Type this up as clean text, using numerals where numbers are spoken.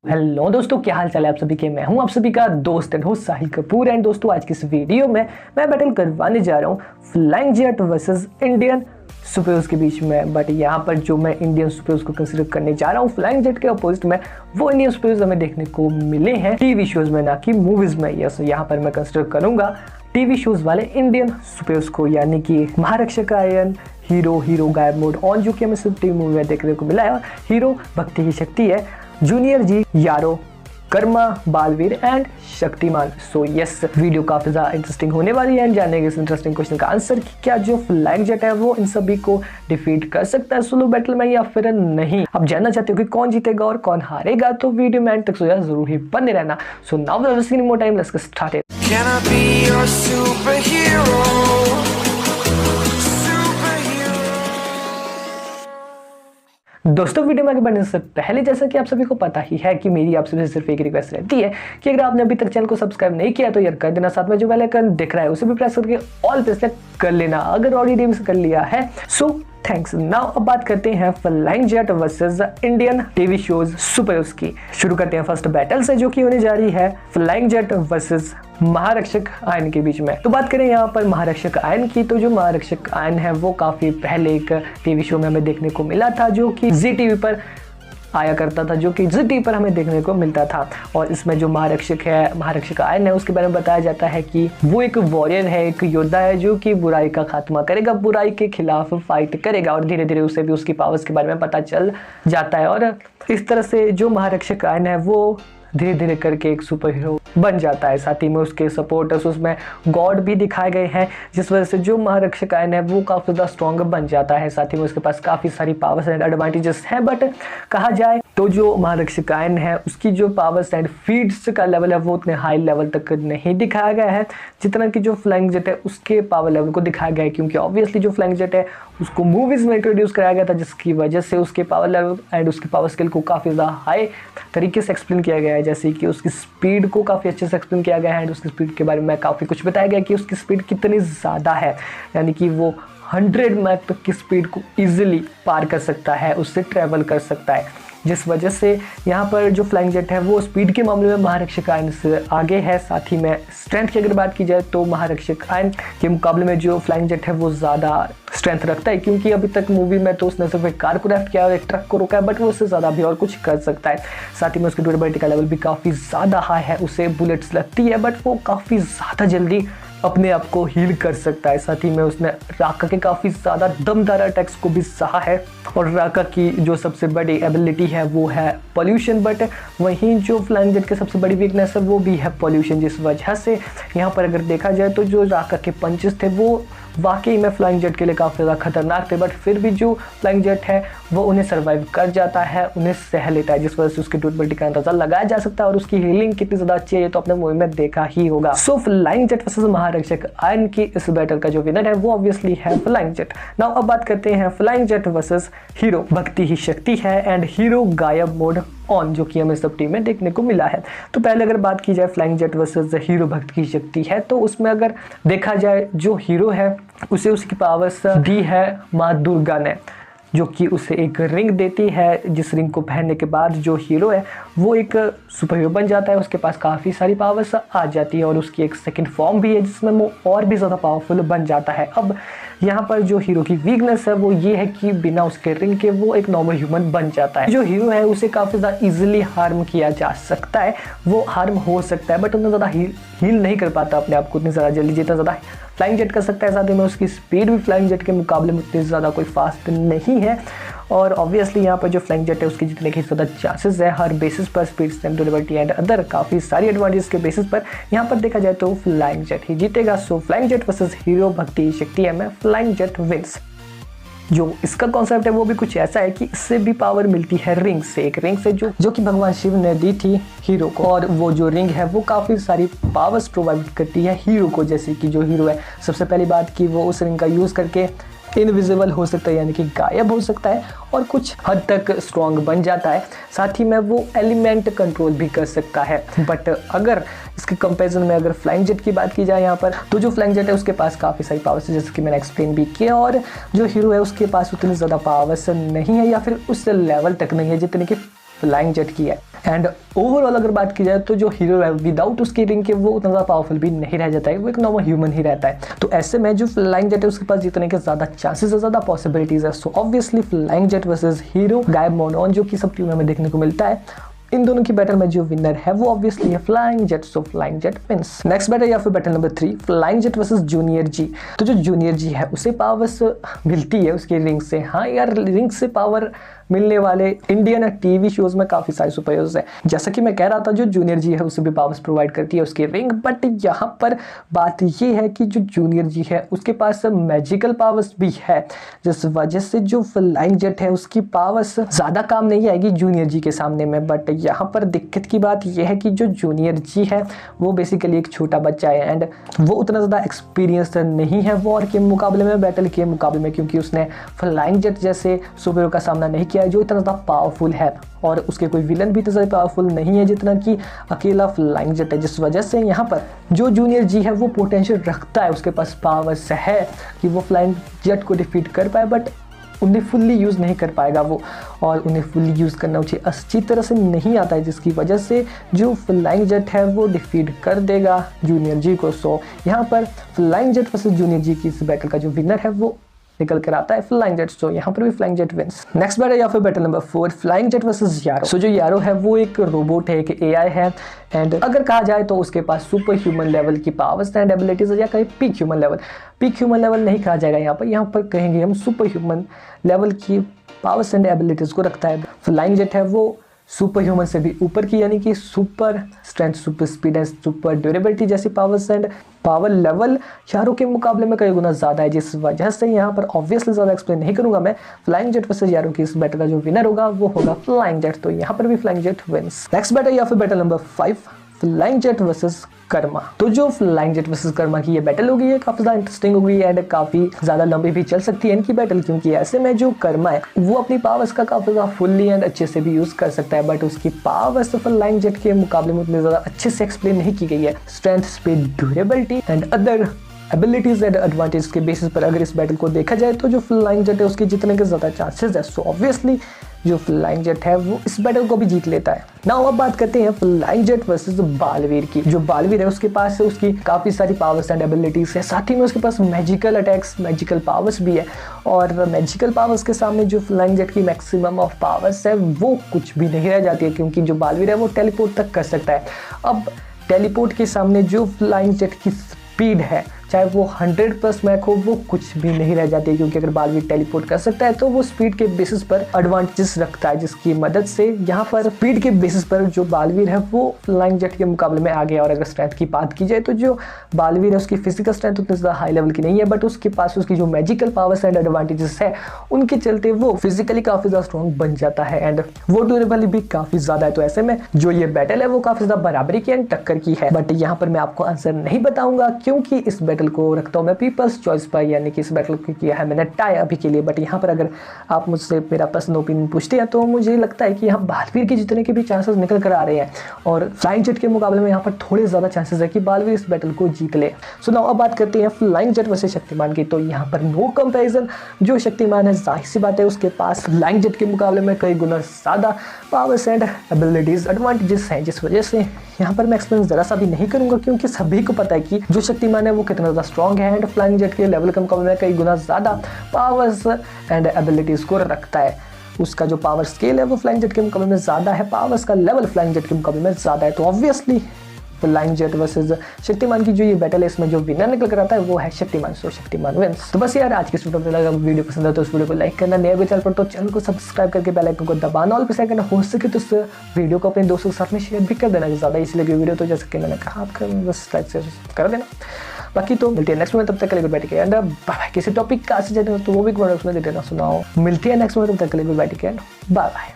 Hello दोस्तों, क्या हाल चाल है आप सभी के। मैं हूं आप सभी का दोस्त and host Sahil Kapoor. And दोस्तों, आज की इस वीडियो में मैं बैटल करवाने जा रहा हूं flying jet versus Indian superheroes के बीच में। बट यहाँ पर जो मैं इंडियन सुपरहीरोज को कंसीडर करने जा रहा हूँ फ्लाइंग जेट के अपोजिट में, वो इंडियन सुपरहीरोज हमें देखने को मिले हैं टीवी शोज में, ना कि मूवीज में। यस, यहाँ पर मैं कंसीडर करूंगा टीवी शोज वाले इंडियन सुपरहीरोज को, यानी कि महारक्षक आयन, हीरो गायब मोड ऑन, जो कि हमें सिर्फ टीवी मूवी में देखने को मिला है। और हीरो भक्ति की शक्ति है, जूनियर जी, यारो, Karma, Baalveer and Shaktimaan. So yes, video काफी ज्यादा इंटरेस्टिंग होने वाली है। एंड जानेंगे इस इंटरेस्टिंग क्वेश्चन का आंसर कि क्या जो फ्लाइंग जेट है वो इन सभी को डिफीट कर सकता है सोलो बैटल में या फिर नहीं। अब जानना चाहते हो कि कौन जीतेगा और कौन हारेगा, तो वीडियो में एंड तक जरूर ही बने रहना। So now without wasting any more time, let's get started. Can I be your superhero? दोस्तों, वीडियो में आगे बढ़ने से पहले, जैसा कि आप सभी को पता ही है कि मेरी आप सभी से सिर्फ एक रिक्वेस्ट रहती है कि अगर आपने अभी तक चैनल को सब्सक्राइब नहीं किया तो यार कर देना, साथ में जो बेल आइकन दिख रहा है उसे भी प्रेस करके ऑल पे सेलेक्ट कर लेना अगर ऑलरेडी कर लिया है। So thanks. नाउ अब बात करते हैं flying jet versus Indian TV shows superheroes की। शुरू करते हैं फर्स्ट बैटल से, जो कि होने जा रही है flying jet versus Maharakshak ion के बीच में। तो बात करें यहाँ पर महारक्षक आयन की, तो जो महारक्षक आयन है वो काफी पहले एक टीवी शो में हमें देखने को मिला था, जो कि जी टीवी पर आया करता था, जो कि जी टीवी पर हमें देखने को मिलता था। और इसमें जो महारक्षक आयन है, उसके बारे में बताया जाता है कि वो एक वॉरियर है, एक योद्धा है, जो कि बुराई का खात्मा करेगा, बुराई के खिलाफ फाइट करेगा। और धीरे धीरे उसे भी उसकी पावर्स के बारे में पता चल जाता है। और इस तरह से जो महारक्षक आयन है वो धीरे धीरे करके एक सुपर हीरो बन जाता है। साथ ही में उसके सपोर्टर्स, उसमें गॉड भी दिखाए गए हैं, जिस वजह से जो महारक्षक आयन है वो काफ़ी ज़्यादा स्ट्रॉन्ग बन जाता है। साथ ही में उसके पास काफ़ी सारी पावर्स एंड एडवांटेजेस हैं। बट कहा जाए तो जो महारक्षक आयन है उसकी जो पावर्स एंड फीड्स का लेवल है वो उतने हाई लेवल तक नहीं दिखाया गया है जितना कि जो फ्लाइंग जेट है उसके पावर लेवल को दिखाया गया है। क्योंकि ऑब्वियसली जो फ्लाइंग जेट है उसको मूवीज़ में इंट्रोड्यूस कराया गया था, जिसकी वजह से उसके पावर लेवल एंड उसके पावर स्केल को काफ़ी ज़्यादा हाई तरीके से एक्सप्लेन किया गया है। जैसे कि उसकी स्पीड को काफ़ी अच्छे से एक्सप्लेन किया गया है एंड उसकी स्पीड के बारे में काफ़ी कुछ बताया गया कि उसकी स्पीड कितनी ज़्यादा है, यानी कि वो 100 मैच तक की स्पीड को ईजिली पार कर सकता है, उससे ट्रैवल कर सकता है। जिस वजह से यहाँ पर जो फ्लाइंग जेट है वो स्पीड के मामले में महारक्षक आयन से आगे है। साथ ही में स्ट्रेंथ की अगर बात की जाए तो महारक्षक आयन के मुकाबले में जो फ्लाइंग जेट है वो ज़्यादा स्ट्रेंथ रखता है, क्योंकि अभी तक मूवी में तो उसने सिर्फ एक कार को रेफ्ट किया और एक ट्रक को रोका है, बट वो उससे ज़्यादा भी और कुछ कर सकता है। साथ ही में उसकी ड्यूरेबिलिटी का लेवल भी काफ़ी ज़्यादा हाई है, उसे बुलेट्स लगती है बट वो काफ़ी ज़्यादा जल्दी अपने आप को हील कर सकता है। साथ ही में उसने राका के काफ़ी ज़्यादा दमदार अटैक्स को भी सहा है। और राका की जो सबसे बड़ी एबिलिटी है वो है पॉल्यूशन, बट वहीं जो फ्लाइंग जेट की सबसे बड़ी वीकनेस है वो भी है पॉल्यूशन। जिस वजह से यहाँ पर अगर देखा जाए तो जो राका के पंचेस थे वो वाकई में फ्लाइंग जेट के लिए काफ़ी ज़्यादा खतरनाक थे, बट फिर भी जो फ्लाइंग जेट है वो उन्हें सर्वाइव कर जाता है, उन्हें सह लेता है, जिस वजह से उसकी ड्यूरेबिलिटी का अंदाजा लगाया जा सकता है। और उसकी हीलिंग कितनी ज़्यादा अच्छी है ये तो आपने मूवी में देखा ही होगा। So flying jet versus Maharakshak Aryan की इस बैटल का जो विनर है वो ऑब्वियसली है फ्लाइंग जेट। नाउ अब बात करते हैं फ्लाइंग जेट वर्सेस हीरो भक्ति ही शक्ति है एंड हीरो गायब मोड ऑन, जो कि हमें सब टीम में देखने को मिला है। तो पहले अगर बात की जाए फ्लाइंग जेट वर्सेस हीरो भक्त की शक्ति है, तो उसमें अगर देखा जाए जो हीरो है उसे उसकी पावर्स दी है माँ दुर्गा ने, जो कि उसे एक रिंग देती है, जिस रिंग को पहनने के बाद जो हीरो है वो एक सुपर हीरो बन जाता है। उसके पास काफ़ी सारी पावर्स आ जाती है और उसकी एक सेकंड फॉर्म भी है जिसमें वो और भी ज़्यादा पावरफुल बन जाता है। अब यहाँ पर जो हीरो की वीकनेस है वो ये है कि बिना उसके रिंग के वो एक नॉर्मल ह्यूमन बन जाता है। जो हीरो है उसे काफ़ी ज़्यादा ईजिली हार्म किया जा सकता है, वो हार्म हो सकता है बट उतना ज़्यादा हील नहीं कर पाता अपने आप को उतनी ज़्यादा जल्दी जितना ज़्यादा फ्लाइंग जेट कर सकता है। साथ ही में उसकी स्पीड भी फ्लाइंग जेट के मुकाबले में उतनी ज़्यादा कोई फास्ट नहीं है। और ऑब्वियसली यहाँ पर जो फ्लाइंग जेट है उसकी जीतने के ज़्यादा चांसेस है हर बेसिस पर, speed, strength, durability and other काफ़ी सारी एडवांटेज के बेसिस पर यहाँ पर देखा जाए तो फ्लाइंग जेट ही जीतेगा। सो फ्लाइंग जेट वर्सेस हीरो भक्ति शक्ति है में फ्लाइंग जेट विंस। जो इसका कॉन्सेप्ट है वो भी कुछ ऐसा है कि इससे भी पावर मिलती है रिंग से, एक रिंग से जो कि भगवान शिव ने दी थी हीरो को। और वो जो रिंग है वो काफ़ी सारी पावर्स प्रोवाइड करती है हीरो को। जैसे कि जो हीरो है सबसे पहली बात कि वो उस रिंग का यूज़ करके इनविजिबल हो सकता है, यानी कि गायब हो सकता है और कुछ हद तक स्ट्रॉन्ग बन जाता है। साथ ही में वो एलिमेंट कंट्रोल भी कर सकता है। बट अगर इसके कंपैरिजन में अगर फ्लाइंग जेट की बात की जाए यहाँ पर, तो जो फ्लाइंग जेट है उसके पास काफ़ी सारी पावर्स है जैसे कि मैंने एक्सप्लेन भी किया, और जो हीरो है उसके पास उतनी ज़्यादा पावर्स नहीं है या फिर उस लेवल तक नहीं है जितनी कि फ्लाइंग जेट की है। एंड ओवरऑल अगर बात की जाए तो जो हीरो है विदाउट उसकी रिंग के वो उतना ज़्यादा पावरफुल भी नहीं रह जाता है, वो एक नॉर्मल ह्यूमन ही रहता है। तो ऐसे में जो फ्लाइंग जेट है उसके पास जीतने के ज़्यादा चांसेस है, ज़्यादा पॉसिबिलिटीज है। So obviously flying jet versus hero गायब मोनोन जो कि सब टीम में हमें देखने को मिलता है, इन दोनों की बैटल में जो विनर है वो ऑब्वियसली है flying jet. So flying jet wins. Next battle या फिर battle number 3 flying jet versus junior G. तो जो जूनियर जी है उसे पावर्स मिलती है उसकी रिंग से। हाँ यार, रिंग से पावर मिलने वाले इंडियन टीवी शोज में काफी सारे सुपर हीरोज हैं। जैसा कि मैं कह रहा था जो जूनियर जी है उसे भी पावर्स प्रोवाइड करती है उसकी रिंग, बट यहाँ पर बात ये है कि जो जूनियर जी है उसके पास मैजिकल पावर्स भी है, जिस वजह से जो फ्लाइंग जेट है उसकी पावर्स ज्यादा काम नहीं आएगी जूनियर जी के सामने में। बट यहाँ पर दिक्कत की बात यह है कि जो जूनियर जी है वो बेसिकली एक छोटा बच्चा है एंड वो उतना ज़्यादा एक्सपीरियंस नहीं है वॉर के मुकाबले में, बैटल के मुकाबले में, क्योंकि उसने फ्लाइंग जेट जैसे सुपर हीरो का सामना नहीं किया है जो इतना ज़्यादा पावरफुल है, और उसके कोई विलन भी इतना ज़्यादा पावरफुल नहीं है जितना कि अकेला फ्लाइंग जेट है। जिस वजह से यहाँ पर जो जूनियर जी है वो पोटेंशियल रखता है, उसके पास पावर्स है कि वो फ्लाइंग जेट को डिफीट कर पाए, बट उन्हें फुल्ली यूज़ नहीं कर पाएगा वो, और उन्हें फुल्ली यूज़ करना उसे अच्छी तरह से नहीं आता है, जिसकी वजह से जो फ्लाइंग जेट है वो डिफीट कर देगा जूनियर जी को। सो यहाँ पर फ्लाइंग जेट वर्सेस जूनियर जी की इस बैटल का जो विनर है वो निकल कर आता है फ्लाइंग जेट। सो यहाँ पर भी flying jet wins. Next battle या फिर battle number 4 flying jet versus यारो। सो जो यारो है वो एक रोबोट है, एक एआई है, एंड अगर कहा जाए तो उसके पास सुपर ह्यूमन लेवल की पावर्स एंड एबिलिटीज है, या कहीं पीक ह्यूमन लेवल नहीं कहा जाएगा यहाँ पर कहेंगे हम सुपर ह्यूमन लेवल की पावर्स एंड एबिलिटीज को रखता है। फ्लाइंग जेट है वो सुपर ह्यूमन से भी ऊपर की, यानी कि super strength, super speed and super durability जैसी पावर्स एंड पावर लेवल यारो के मुकाबले में कई गुना ज़्यादा है, जिस वजह से यहाँ पर ऑब्वियसली ज़्यादा एक्सप्लेन नहीं करूंगा मैं। फ्लाइंग जेट वर्सेस यारो की इस बैटल का जो विनर होगा वो होगा फ्लाइंग जेट। तो यहाँ पर भी flying jet wins. Next battle या फिर battle number 5 flying jet versus कर्मा। तो जो फ्लाइंग जेट वर्सेस कर्मा की ये बैटल होगी ये काफी ज्यादा इंटरेस्टिंग होगी एंड काफी ज्यादा लंबी भी चल सकती है इनकी बैटल, क्योंकि ऐसे में जो कर्मा है वो अपनी पावर्स का काफी ज्यादा फुल्ली एंड अच्छे से भी यूज कर सकता है, बट उसकी पावर्स फ्लाइंग जेट के मुकाबले में उतनी ज्यादा अच्छे से एक्सप्लेन नहीं की गई है। Strength, speed, durability and other abilities and advantage के बेसिस पर अगर इस बैटल को देखा जाए तो जो फ्लाइंग जेट है उसके जीतने के ज्यादा चांसेस है। सो ऑब्वियसली जो फ्लाइंग जेट है वो इस बैटल को भी जीत लेता है। नाउ अब बात करते हैं फ्लाइंग जेट वर्सेस बालवीर की। जो बालवीर है उसके पास उसकी काफी सारी पावर्स एंड एबिलिटीज है, साथ ही में उसके पास मैजिकल अटैक्स, मैजिकल पावर्स भी है, और मैजिकल पावर्स के सामने जो फ्लाइंग जेट की मैक्सिमम ऑफ पावर्स है वो कुछ भी नहीं रह जाती है, क्योंकि जो बालवीर है वो टेलीपोर्ट तक कर सकता है। अब टेलीपोर्ट के सामने जो फ्लाइंग जेट की स्पीड है, चाहे वो 100+ मैक हो, वो कुछ भी नहीं रह जाती है, क्योंकि अगर बालवीर टेलीपोर्ट कर सकता है तो वो स्पीड के बेसिस पर एडवांटेजेस रखता है, जिसकी मदद से यहाँ पर स्पीड के बेसिस पर जो बालवीर है वो फ्लाइंग जेट के मुकाबले में आ गया। और अगर स्ट्रेंथ की बात की जाए तो जो बालवीर है उसकी फिजिकल स्ट्रेंथ उतनी ज़्यादा हाई लेवल की नहीं है, बट उसके पास उसकी जो मैजिकल पावर्स एंड एडवांटेजेस है उनके चलते वो फिजिकली काफ़ी ज़्यादा स्ट्रॉन्ग बन जाता है एंड वो ड्यूरेबल भी काफ़ी ज़्यादा है। तो ऐसे में जो ये बैटल है वो काफ़ी ज़्यादा बराबरी की एंड टक्कर की है, बट यहाँ पर मैं आपको आंसर नहीं बताऊंगा क्योंकि इस बैटल को रखता हूँ मैं पीपल्स चॉइस पर, यानी कि इस बैटल को किया है मैंने टाई अभी के लिए। बट यहाँ पर अगर आप मुझसे मेरा पर्सनल ओपिनियन पूछते हैं तो मुझे लगता है कि यहाँ बालवीर के जीतने के भी चांसेस निकल कर आ रहे हैं, और फ्लाइंग जेट के मुकाबले में यहाँ पर थोड़े ज़्यादा चांसेस है कि बालवीर इस बैटल को जीत ले। सो नाउ अब बात करते हैं फ्लाइंग जेट वर्सेस शक्तिमान की। तो यहाँ पर नो कंपैरिजन, जो शक्तिमान है जाहिर सी बात है उसके पास फ्लाइंग जेट के मुकाबले में कई गुना ज़्यादा पावर्स एंड एबिलिटीज एडवांटेजेस हैं, जिस वजह से यहाँ पर मैं एक्सप्लेन ज़रा सा भी नहीं करूँगा, क्योंकि सभी को पता है कि जो शक्तिमान है वो कितना ज़्यादा स्ट्रॉन्ग है एंड फ्लाइंग जेट के लेवल के मुकाबले में कई गुना ज़्यादा पावर्स एंड एबिलिटीज़ को रखता है। उसका जो पावर स्केल है वो फ्लाइंग जेट के मुकाबले में ज़्यादा है, पावर्स का लेवल फ्लाइंग जेट के मुकाबले में ज़्यादा है। तो obviously flying jet versus Shaktimaan की जो ये बैटल है इसमें जो विनर निकल कर आता है वो है शक्तिमान। सो शक्तिमान विंस। तो बस यार आज की वीडियो में अगर वीडियो पसंद है तो उस वीडियो को लाइक करना, नए चैनल पर तो चैनल को सब्सक्राइब करके बेल आइकन को दबाना, और सेकंड हो सके तो इस वीडियो को अपने दोस्तों के साथ में शेयर भी कर देना ज़्यादा इसलिए वीडियो, तो जैसे कि मैंने कहा आपका बस लाइक शेयर कर देना। बाकी तो मिलते हैं नेक्स्ट में, तब तक के लिए बैठ के एंड बाय। किसी टॉपिक का से जाने तो वो भी कमेंट बॉक्स में दे देना, सुनाओ। मिलती है नेक्स्ट में, तब तक के लिए बैठ के एंड बाय बाय।